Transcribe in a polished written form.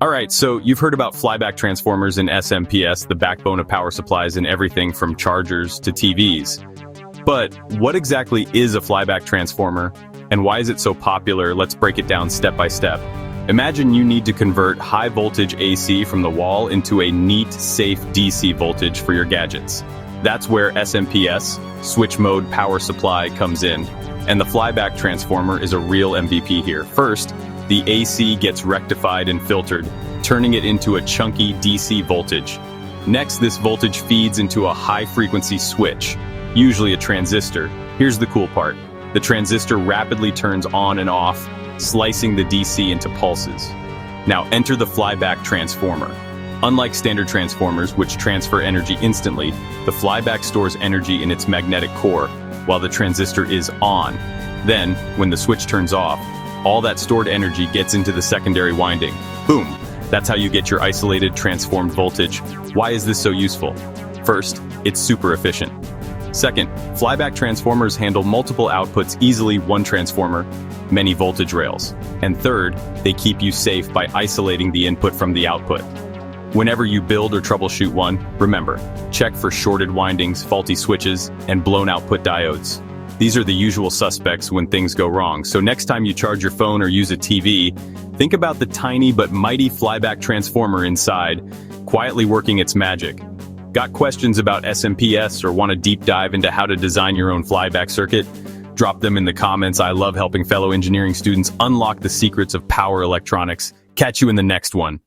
Alright, so you've heard about flyback transformers in SMPS, the backbone of power supplies in everything from chargers to TVs. But what exactly is a flyback transformer, and why is it so popular? Let's break it down step by step. Imagine you need to convert high voltage AC from the wall into a neat, safe DC voltage for your gadgets. That's where SMPS, switch mode power supply, comes in. And the flyback transformer is a real MVP here. First, the AC gets rectified and filtered, turning it into a chunky DC voltage. Next, this voltage feeds into a high-frequency switch, usually a transistor. Here's the cool part. The transistor rapidly turns on and off, slicing the DC into pulses. Now enter the flyback transformer. Unlike standard transformers, which transfer energy instantly, the flyback stores energy in its magnetic core, while the transistor is on. Then, when the switch turns off, all that stored energy gets into the secondary winding. Boom! That's how you get your isolated, transformed voltage. Why is this so useful? First, it's super efficient. Second, flyback transformers handle multiple outputs easily, one transformer, many voltage rails. And third, they keep you safe by isolating the input from the output. Whenever you build or troubleshoot one, remember, check for shorted windings, faulty switches, and blown output diodes. These are the usual suspects when things go wrong, so next time you charge your phone or use a TV, think about the tiny but mighty flyback transformer inside, quietly working its magic. Got questions about SMPS or want a deep dive into how to design your own flyback circuit? Drop them in the comments. I love helping fellow engineering students unlock the secrets of power electronics. Catch you in the next one.